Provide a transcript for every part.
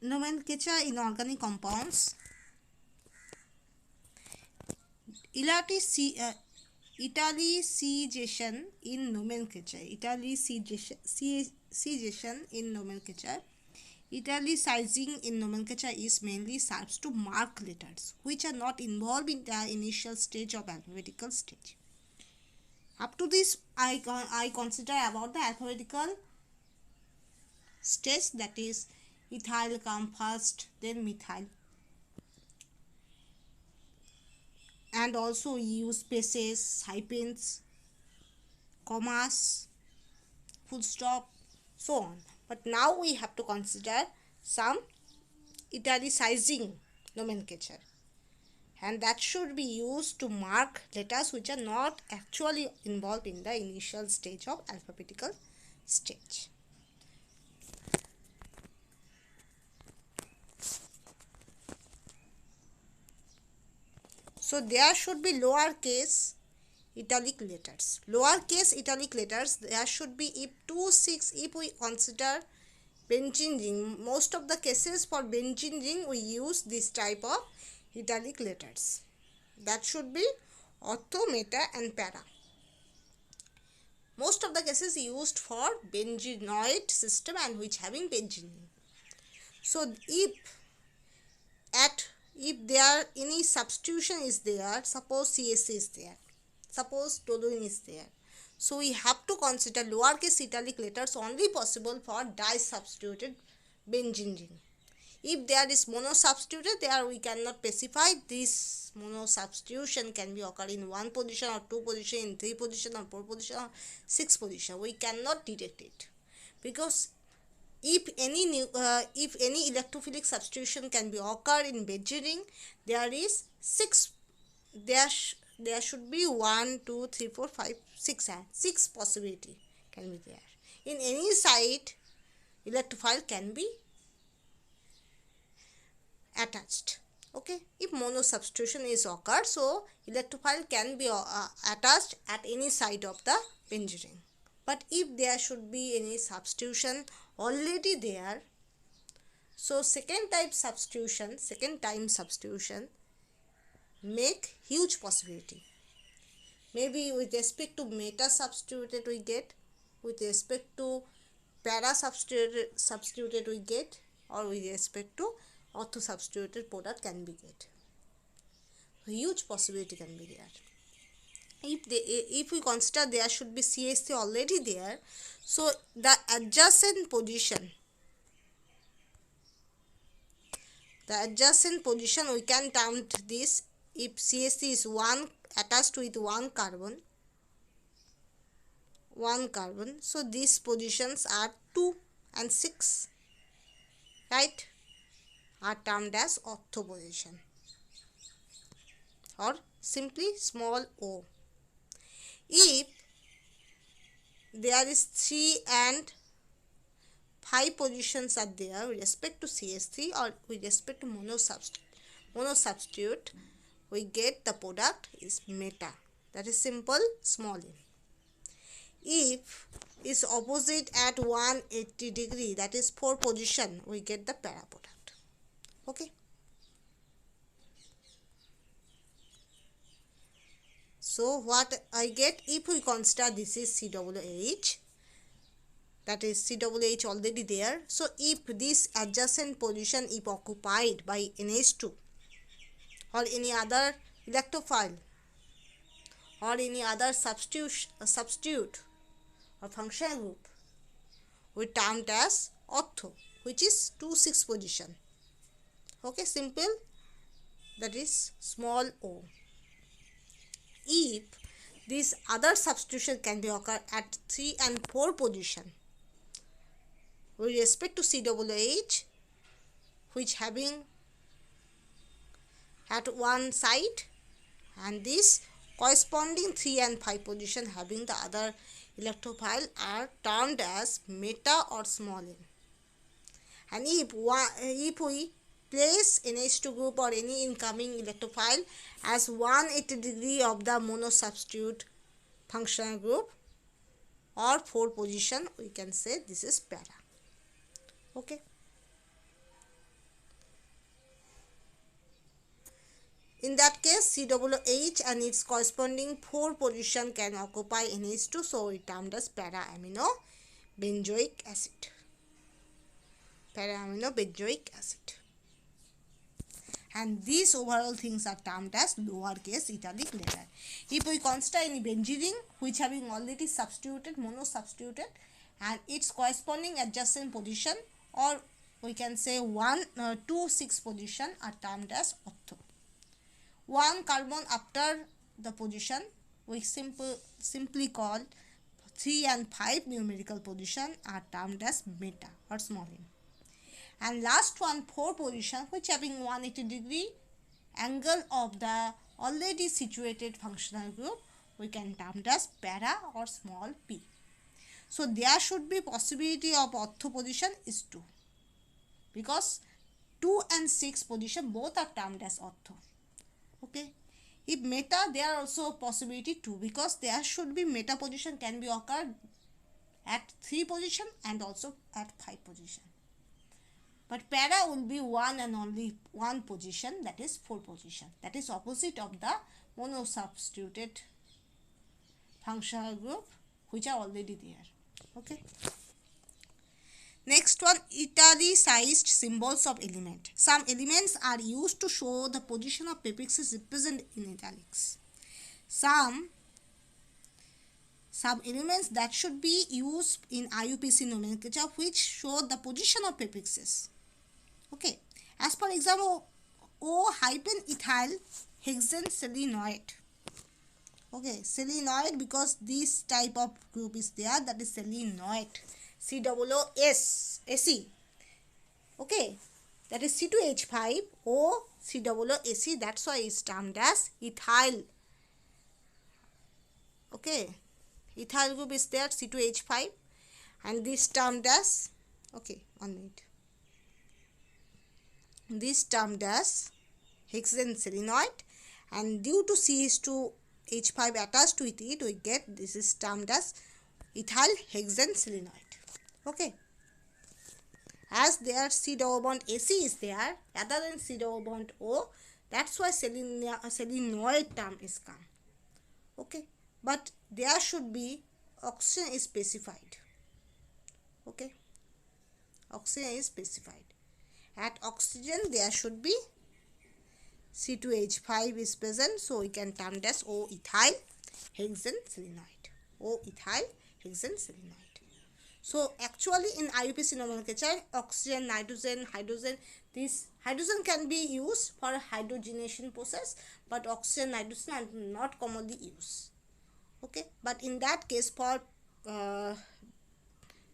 Nomenclature in organic compounds. Italicization in nomenclature. Italicization in nomenclature. Italicizing in nomenclature is mainly serves to mark letters which are not involved in the initial stage of alphabetical stage. Up to this, I consider about the alphabetical stage, that is ethyl come first, then methyl, and also we use spaces, hyphens, commas, full stop, so on. But now we have to consider some italicizing nomenclature, and that should be used to mark letters which are not actually involved in the initial stage of alphabetical stage. So there should be lowercase italic letters. Lowercase italic letters there should be if we consider benzene ring. Most of the cases for benzene ring we use this type of italic letters. That should be ortho, meta and para. Most of the cases used for benzenoid system and which having benzene ring. So if there any substitution is there, suppose CSC is there, suppose toluene is there, so we have to consider lowercase italic letters only possible for disubstituted benzene ring. If there is mono substituted, there we cannot specify this mono substitution can be occur in 1 position or 2 position, in 3 position or 4 position or 6 position. We cannot detect it, because if any electrophilic substitution can be occur in benzene ring, there is there should be 1, 2, 3, 4, 5, 6 and 6 possibility can be there. In any site, electrophile can be attached. Okay, if mono substitution is occurred, so electrophile can be attached at any site of the benzene ring. But if there should be any substitution already there, so second time substitution make huge possibility. Maybe with respect to meta substituted we get, with respect to para substituted we get, or with respect to ortho substituted product can be get. Huge possibility can be there. If we consider there should be CSC already there, so the adjacent position we can term this. If CSC is attached with one carbon, so these positions are 2 and 6, right, are termed as ortho position or simply small o. If there is 3 and 5 positions are there with respect to CSC or with respect to mono substitute, we get the product is meta, that is simple small m. If is opposite at 180 degree, that is 4 position, we get the para product. Okay. So what I get, if we consider this is COOH, that is COOH already there. So if this adjacent position if occupied by NH2 or any other electrophile or any other substitute or functional group, we termed as ortho, which is 2,6 position. Okay, simple, that is small o. If this other substitution can be occur at 3 and 4 position with respect to COOH, which having at one side, and this corresponding 3 and 5 position having the other electrophile are termed as meta or small m. And if we place NH2 group or any incoming electrophile as 180 degree of the mono substitute functional group or 4 position, we can say this is para. Okay. in that case COOH and its corresponding 4 position can occupy NH2, so it termed as para-amino benzoic acid. Para-amino benzoic acid. And these overall things are termed as lowercase italic letter. If we consider any benzene ring which having already substituted, mono-substituted, and its corresponding adjacent position, or we can say 2, 6 position are termed as ortho. 1 carbon after the position we simply call 3 and 5 numerical position are termed as meta or small m. And last one, 4 position which having 180 degree angle of the already situated functional group we can term as para or small p. So there should be possibility of ortho position is 2, because 2 and 6 position both are termed as ortho. Okay. If meta, there are also possibility 2, because there should be meta position can be occurred at 3 position and also at 5 position. But para will be 1 and only 1 position, that is 4 position. That is opposite of the mono-substituted functional group which are already there. Okay. Next one, italicized symbols of element. Some elements are used to show the position of prefixes represented in italics. Some elements that should be used in IUPAC nomenclature which show the position of prefixes. Okay, as for example, O-ethyl hexane selenoid. Okay, selenoid, because this type of group is there, that is selenoid. COOS. Okay, that is C2H5 O COOAC. That's why it's termed as ethyl. Okay, ethyl group is there, C2H5, and this termed as, okay, 1 minute. This termed as hexane selenoid, and due to CH2H5 attached with it, we get this is termed as ethyl hexane selenoid. Okay. As their C double bond AC is there rather than C double bond O, that's why selenoid term is come. Okay. But there should be oxygen is specified. Okay. Oxygen is specified. At oxygen there should be C2H5 is present, so we can term it as O-ethyl hexane selenoid. O-ethyl hexane selenoid. So actually in IUPAC nomenclature, oxygen, nitrogen, hydrogen, this hydrogen can be used for hydrogenation process, but oxygen, nitrogen are not commonly used. Okay, but in that case, for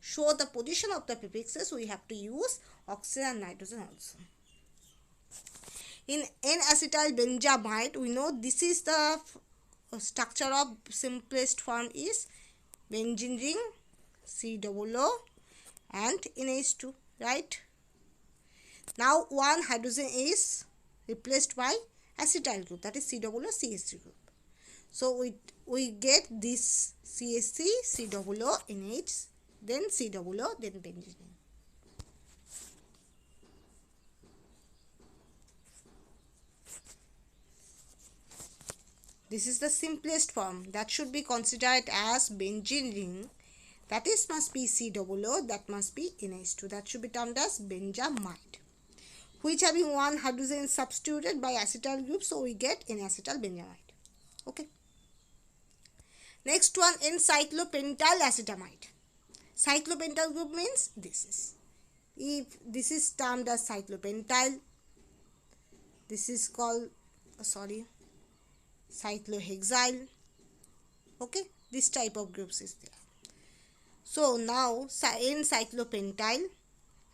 show the position of the prefixes, we have to use oxygen and nitrogen also. In N-acetyl benzamide, we know this is the structure of simplest form is benzene ring, COO and NH2, right? Now one hydrogen is replaced by acetyl group, that is COO-CH3 group. So we get this CH3, COO, NH, then COO, then benzene. This is the simplest form that should be considered as benzene ring. That is must be COO, that must be NH2. That should be termed as benzamide, which having one hydrogen substituted by acetyl group, so we get N-acetyl benzamide. Okay. Next one, N-cyclopentyl acetamide. Cyclopentyl group means this is. If this is termed as cyclopentyl, this is called cyclohexyl. Okay, this type of groups is there. So now N-cyclopentyl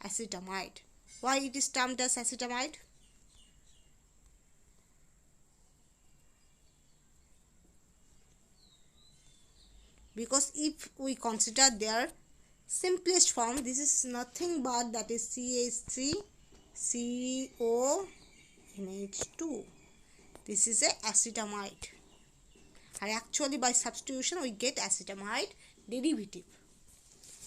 acetamide. Why it is termed as acetamide? Because if we consider their simplest form, this is nothing but that is CH3 CO NH2. This is a acetamide. And actually by substitution we get acetamide derivative.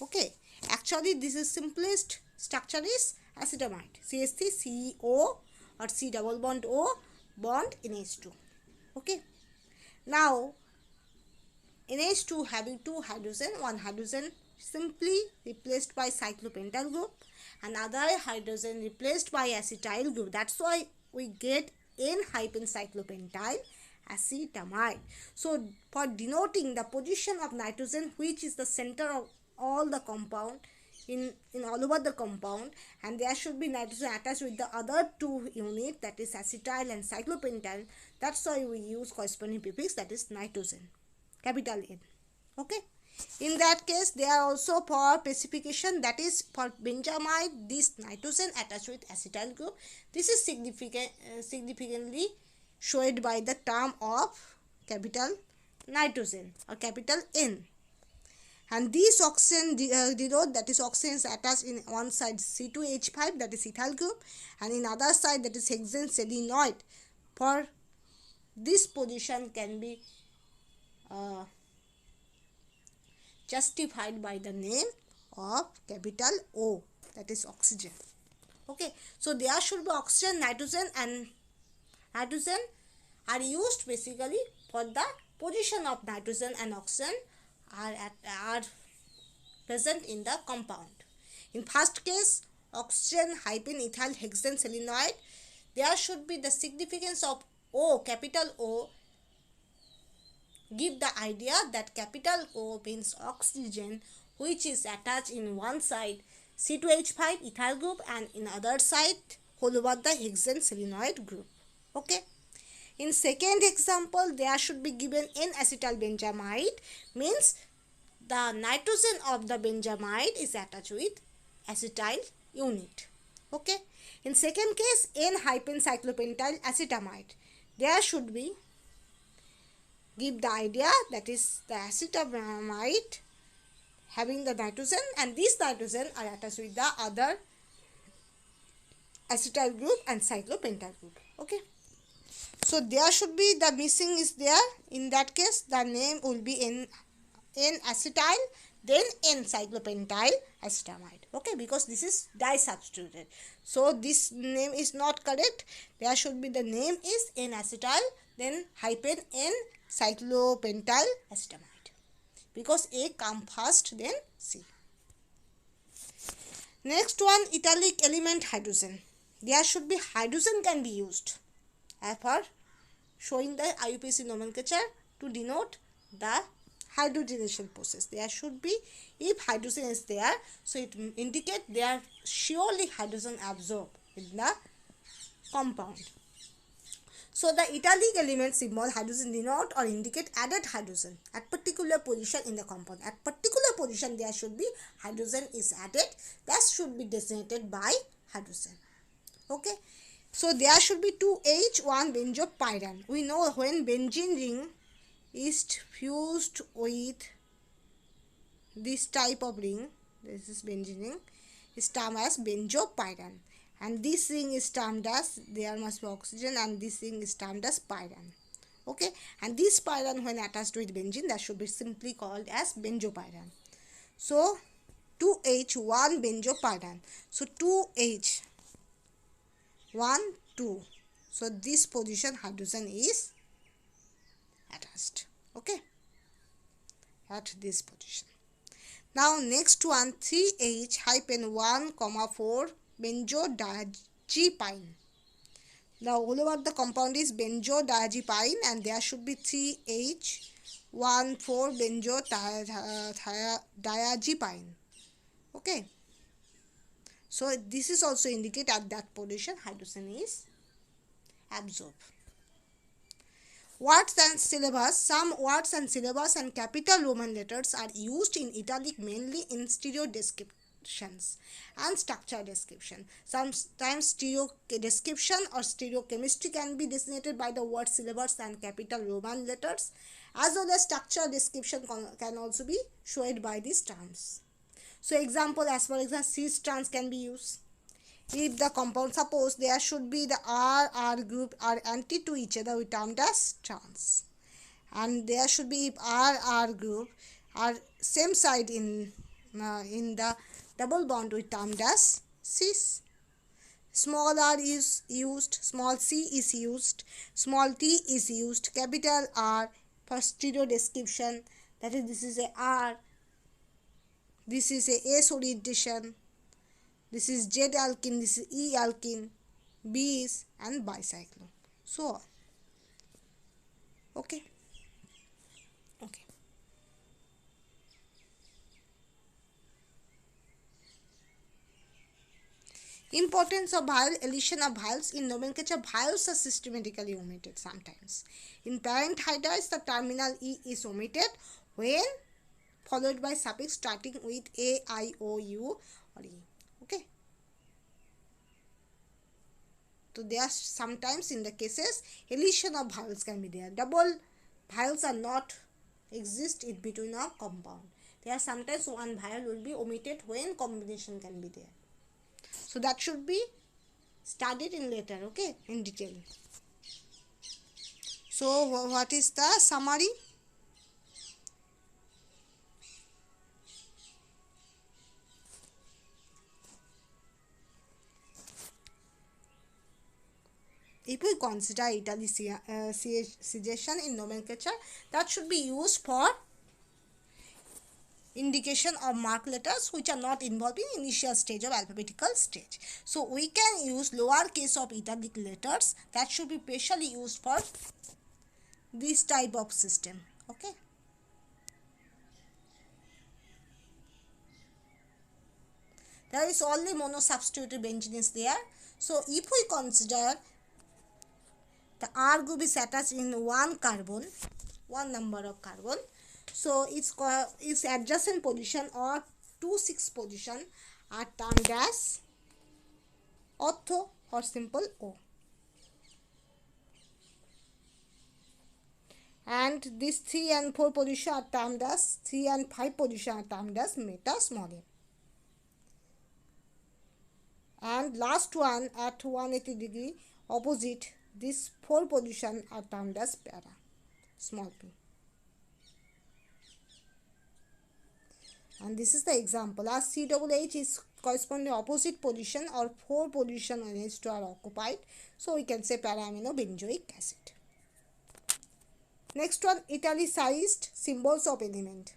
Okay, actually this is simplest structure is acetamide, CH3 CO or C double bond O, bond in H2. Okay. Now in H2 having two hydrogen, one hydrogen simply replaced by cyclopentyl group, another hydrogen replaced by acetyl group. That's why we get N-cyclopentyl acetamide. So for denoting the position of nitrogen, which is the center of all the compound in all over the compound, and there should be nitrogen attached with the other two units, that is acetyl and cyclopentyl. That's why we use corresponding prefix, that is nitrogen, capital N. Okay. In that case, they are also for specification, that is for benzamide, this nitrogen attached with acetyl group. This is significantly showed by the term of capital nitrogen or capital N. And this oxygen denote, that is oxygen is attached in one side C2H5, that is ethyl group, and in other side, that is hexane selenoid. For this position can be justified by the name of capital O, that is oxygen. Okay, so there should be oxygen, nitrogen, and hydrogen are used basically for the position of nitrogen and oxygen are present in the compound. In first case, oxygen hyphen ethyl hexane selenoid, there should be the significance of O, capital O, give the idea that capital O means oxygen, which is attached in one side C2H5 ethyl group and in other side whole over the hexane selenoid group. Okay. In second example, there should be given N-acetyl benzamide, means the nitrogen of the benzamide is attached with acetyl unit. Okay. In second case, N-cyclopentyl acetamide, there should be give the idea that is the acetamide having the nitrogen, and these nitrogen are attached with the other acetyl group and cyclopentyl group. Okay. So there should be the missing is there. In that case, the name will be N-acetyl, then N-cyclopentyl acetamide. Okay, because this is disubstituted. So this name is not correct. There should be the name is N-acetyl, then hyphen N-cyclopentyl acetamide, because A come first, then C. Next one, italic element hydrogen. There should be hydrogen can be used for showing the IUPAC nomenclature to denote the hydrogenation process. There should be, if hydrogen is there, so it indicate there surely hydrogen absorbed in the compound. So the italic element symbol hydrogen denote or indicate added hydrogen at particular position in the compound. At particular position there should be hydrogen is added, that should be designated by hydrogen. Okay. So there should be 2H1 benzopyran. We know when benzene ring is fused with this type of ring, this is benzene ring, is termed as benzopyran, and this ring is termed as, there must be oxygen, and this ring is termed as pyran. Okay, and this pyran when attached with benzene, that should be simply called as benzopyran. So 2H1 benzopyran. So 2H 1, 2. So this position hydrogen is attached. Okay, at this position. Now next one, 3H-1,4 benzodiazepine. Now all over the compound is benzodiazepine, and there should be 3H-1,4 benzodiazepine. Okay. So this is also indicate at that position hydrogen is absorbed. Words and syllabus. Some words and syllabus and capital Roman letters are used in italic mainly in stereo descriptions and structure description. Sometimes stereo description or stereochemistry can be designated by the word syllabus and capital Roman letters, as well as structure description can also be showed by these terms. So example, as for example, cis trans can be used. If the compound, suppose there should be the R group are anti to each other, we termed as trans, and there should be, if R group are same side in the double bond, we termed as cis. small r is used, small c is used, small t is used, capital R for stereo description, that is this is a R, this is a S orientation, this is Z alkene, this is E alkene, bis and bicyclo, so on. Okay. Okay. Importance of vowel, elision of vowels. In nomenclature, vowels are systematically omitted sometimes. In parentheses, the terminal E is omitted when followed by suffix starting with A, I, O, U or E. Okay. So there are sometimes in the cases elision of vowels can be there. Double vowels are not exist in between a compound. There are sometimes one vowel will be omitted when combination can be there. So that should be studied in later, okay, in detail. So what is the summary? If we consider italicization in nomenclature, that should be used for indication of mark letters which are not involved in initial stage of alphabetical stage. So we can use lower case of italic letters, that should be specially used for this type of system. Okay. There is only monosubstituted benzene is there. So if we consider the R group is attached in one carbon, one number of carbon, so its adjacent position or 2,6 position are termed as ortho or simple O. And this 3 and 4 position are termed as 3 and 5 position are termed as meta small m. And last one at 180 degree opposite, this 4 position are termed as para small p. And this is the example, as CHH is corresponding opposite position or 4 position on H2 are occupied, so we can say para-aminobenzoic acid. Next one, italicized symbols of element.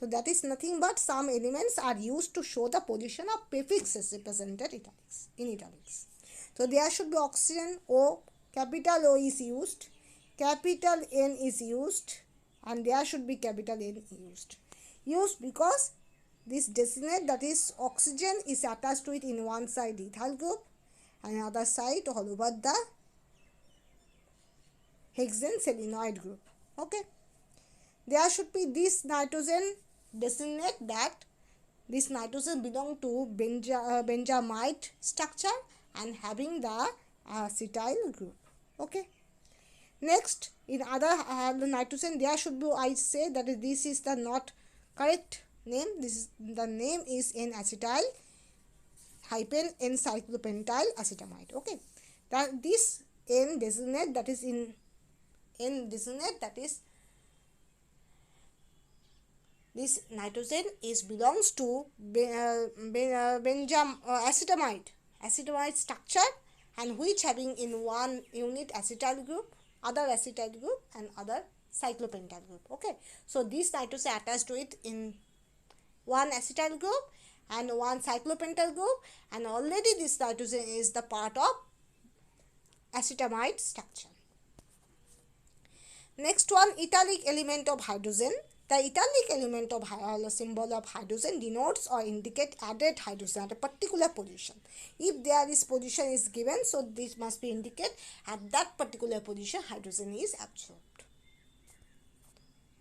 So that is nothing but some elements are used to show the position of prefixes represented in italics. So there should be oxygen O, capital O is used, capital N is used, and there should be capital N used. Used because this designate, that is oxygen, is attached to it in one side ethyl group and other side all over the hexane selenoid group. Okay. There should be this nitrogen, designate that this nitrogen belong to benzamide structure and having the acetyl group. Okay. Next, in other the nitrogen, there should be, I say that this is the not correct name. This is the name is N-acetyl hyphen N-cyclopentyl acetamide. Okay. That this N designate, that is in N designate, that is this nitrogen is belongs to acetamide structure, and which having in one unit acetyl group, other acetyl group and other cyclopentyl group. Okay. So this nitrogen attached to it in one acetyl group and one cyclopentyl group, and already this nitrogen is the part of acetamide structure. Next one, italic element of hydrogen. The italic element of symbol of hydrogen denotes or indicate added hydrogen at a particular position. If there is position is given, so this must be indicate at that particular position hydrogen is absorbed.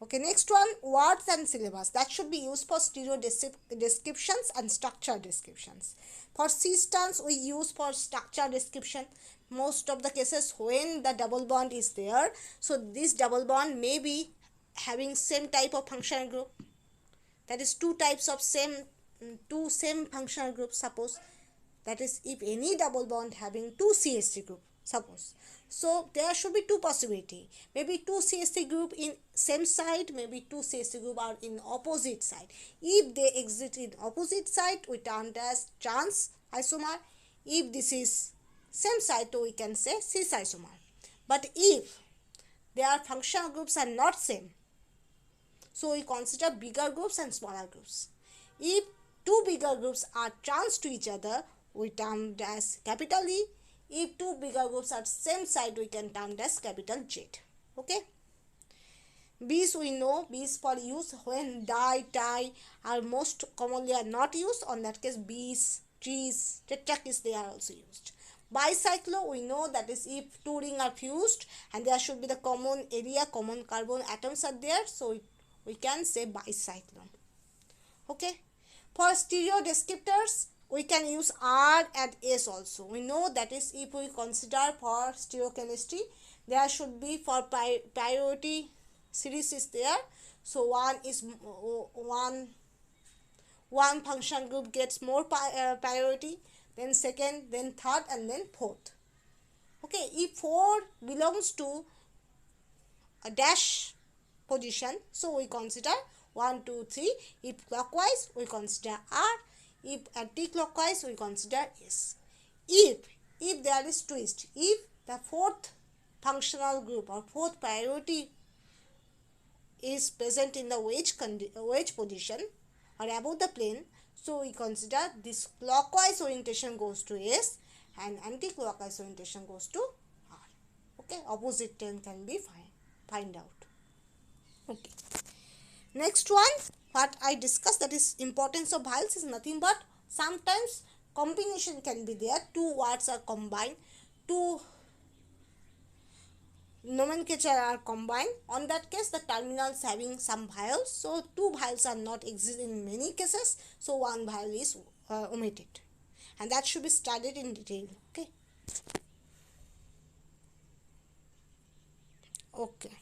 Okay, next one, words and syllabus. That should be used for stereo descriptions and structure descriptions. For systems, we use for structure description. Most of the cases when the double bond is there, so this double bond may be having same type of functional group, that is two types of same functional groups. Suppose that is if any double bond having two CH3 group, suppose. So there should be two possibility, maybe two CH3 group in same side, maybe two CH3 group are in opposite side. If they exist in opposite side, we term as trans isomer. If this is same side, so we can say cis isomer. But if their functional groups are not same, so we consider bigger groups and smaller groups. If two bigger groups are trans to each other, we term as capital E. If two bigger groups are same side, we can term as capital Z. Okay. B's we know, B's for use when di, tie are most commonly are not used. On that case, B's, trees, tetrakis, they are also used. Bicyclo we know, that is if two rings are fused and there should be the common area, common carbon atoms are there, so we can say bicyclone. Okay. For stereo descriptors, we can use R and S also. We know that is if we consider for stereochemistry, there should be for priority series is there. So one is one function group gets more priority, then second, then third, and then fourth. Okay, if 4 belongs to a dash position, so we consider 1, 2, 3. If clockwise, we consider R. If anti-clockwise, we consider S. If there is twist, if the fourth functional group or fourth priority is present in the wedge position or above the plane, so we consider this clockwise orientation goes to S and anti-clockwise orientation goes to R. Okay, opposite turn can be find out. Okay. Next one, what I discussed, that is importance of vowels, is nothing but sometimes combination can be there. Two words are combined, two nomenclature are combined. On that case, the terminals having some vowels, so two vowels are not exist in many cases, so one vowel is omitted, and that should be studied in detail. Okay.